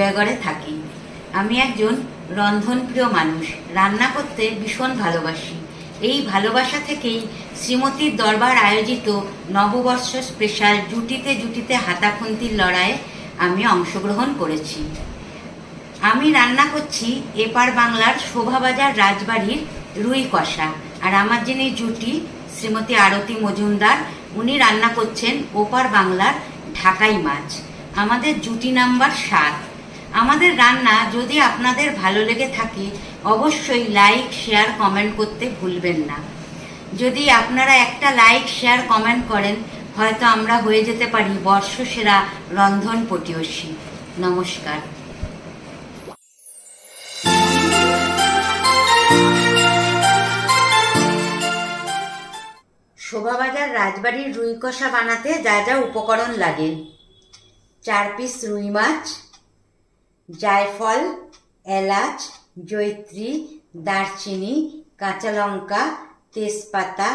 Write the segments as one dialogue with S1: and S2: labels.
S1: বিজয়গড়ে থাকি। আমি একজন রন্ধনপ্রিয় মানুষ, রান্না করতে ভীষণ ভালোবাসি। এই ভালোবাসা থেকেই শ্রীমতীর দরবার আয়োজিত নববর্ষ স্পেশাল জুটিতে জুটিতে হাতাখুন্তির লড়াইয়ে আমি অংশগ্রহণ করেছি। আমি রান্না করছি এপার বাংলার শোভাবাজার রাজবাড়ির রুই কষা, আর আমার যিনি জুটি শ্রীমতী আরতি মজুমদার, উনি রান্না করছেন ওপার বাংলার ঢাকাই মাছ। আমাদের জুটি নাম্বার 7। আমাদের রান্না যদি আপনাদের ভালো লেগে থাকে অবশ্যই লাইক, শেয়ার, কমেন্ট করতে ভুলবেন না। যদি আপনারা একটা লাইক, শেয়ার, কমেন্ট করেন হয়তো আমরা হয়ে যেতে পারি বর্ষসেরা রন্ধন পটীয়সী। নমস্কার। শোভাবাজার রাজবাড়ির রুই কষা বানাতে যা যা উপকরণ লাগে: 4 পিস রুই মাছ, জায়ফল, এলাচ, জয়িত্রী, দারচিনি, কাঁচা লঙ্কা, তেজপাতা,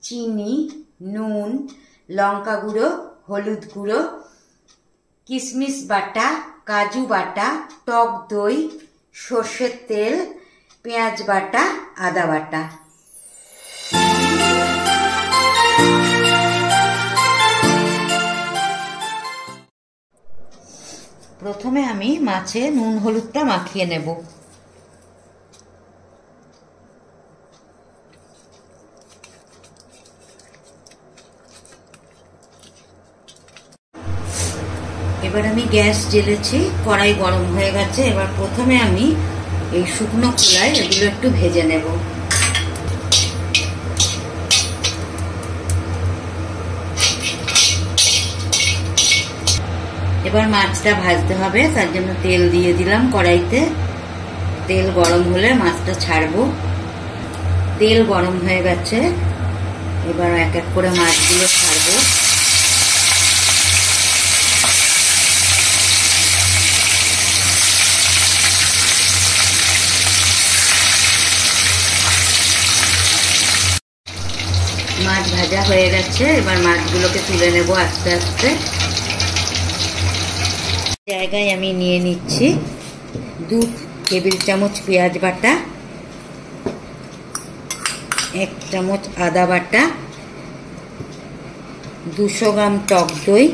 S1: চিনি, নুন, লঙ্কা গুঁড়ো, হলুদ গুঁড়ো, কিশমিশ বাটা, কাজু বাটা, টক দই, সর্ষের তেল, পেঁয়াজ বাটা, আদা বাটা। প্রথমে আমি মাছে নুন হলুদটা মাখিয়ে নেব। এবার আমি গ্যাস জ্বেলেছি, কড়াই গরম হয়ে গেছে। এবার প্রথমে আমি এই শুকনো খোলায় এগুলো একটু ভেজে নেব। এবার মাছটা ভাজতে হবে, তার জন্য তেল দিয়ে দিলাম কড়াইতে। তেল গরম হলে মাছটা ছাড়বো। তেল গরম হয়ে গেছে, এবার এক এক করে মাছগুলো ছাড়বো। মাছ ভাজা হয়ে গেছে, এবার মাছগুলোকে তুলে নেব আস্তে আস্তে। জায়গায় আমি নিয়ে নিচ্ছি 2 টেবিল চামচ পেঁয়াজ বাটা, 1 চামচ আদা বাটা, 200 গ্রাম টক দই,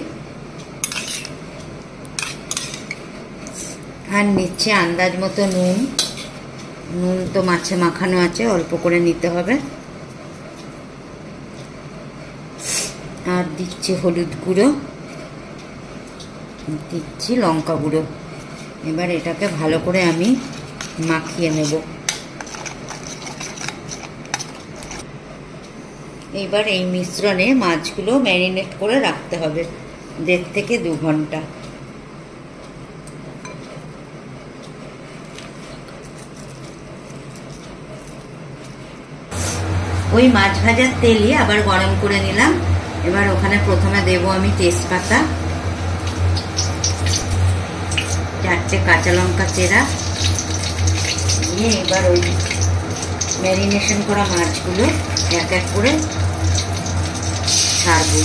S1: আর নিচ্ছে আন্দাজ মতো নুন। নুন তো মাছে মাখানো আছে, অল্প করে নিতে হবে। আর দিচ্ছি হলুদ গুঁড়ো, দিচ্ছি লঙ্কা গুঁড়ো। এবার এটাকে ভালো করে আমি মাখিয়ে নেব। এবার এই মিশ্রণে মাছগুলো ম্যারিনেট করে রাখতে হবে 1.5 থেকে 2 ঘন্টা। ওই মাছ ভাজার তেলই আবার গরম করে নিলাম। এবার ওখানে প্রথমে দেব আমি তেজপাতা, 4টে কাঁচা লঙ্কা চেরা দিয়ে এবার ওই ম্যারিনেশন করা মাছগুলো এক এক করে ছাড়বো।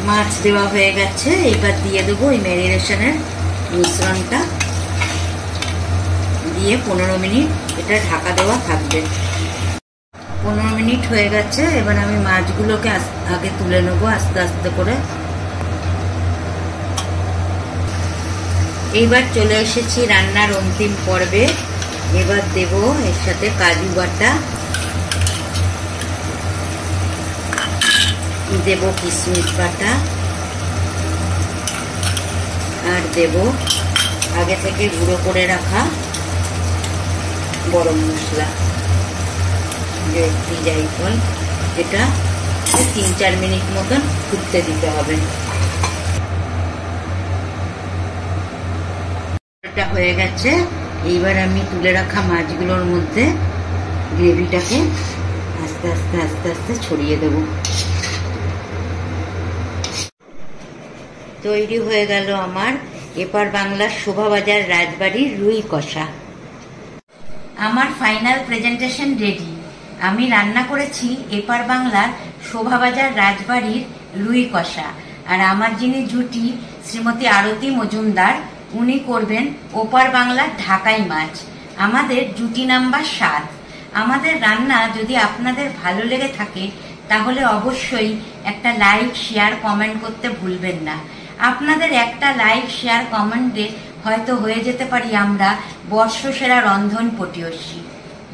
S1: মাছ দেওয়া হয়ে গেছে, এবার দিয়ে দেবো ওই ম্যারিনেশনের মিশ্রণটা দিয়ে 15 মিনিট এটা ঢাকা দেওয়া থাকবে। 15 মিনিট হয়ে গেছে, এবার আমি মাছগুলোকে আগে তুলে নেবো আস্তে আস্তে করে। এইবার চলে এসেছি রান্নার অন্তিম পর্বে। এবার দেব এর সাথে কাজু বাটা, দেব কিশমিশ বাটা, আর দেব আগে থেকে গুঁড়ো করে রাখা গরম মশলা, জয়িত্রী, জায়ফল। এটা 3-4 মিনিট মতন ফুটতে দিতে হবে। এটা হয়ে গেছে, এইবার আমি তুলে রাখা মাছগুলোর মধ্যে গ্রেভিটাকে আস্তে আস্তে আস্তে আস্তে ছড়িয়ে দেব। তৈরি হয়ে গেল আমার এপার বাংলার শোভাবাজার রাজবাড়ির রুই কষা। আমার ফাইনাল প্রেজেন্টেশন রেডি। আমি রান্না করেছি এপার বাংলার শোভাবাজার রাজবাড়ির রুই কষা, আর আমার যিনি জুটি শ্রীমতী আরতি মজুমদার, উনি করবেন ওপার বাংলার ঢাকাই মাছ। আমাদের জুটি নাম্বার 7। আমাদের রান্না যদি আপনাদের ভালো লেগে থাকে তাহলে অবশ্যই একটা লাইক, শেয়ার, কমেন্ট করতে ভুলবেন না। আপনাদের একটা লাইক, শেয়ার, কমেন্টে হয়তো হয়ে যেতে পারি আমরা বর্ষসেরা রন্ধন পটীয়সী।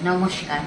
S1: নমস্কার।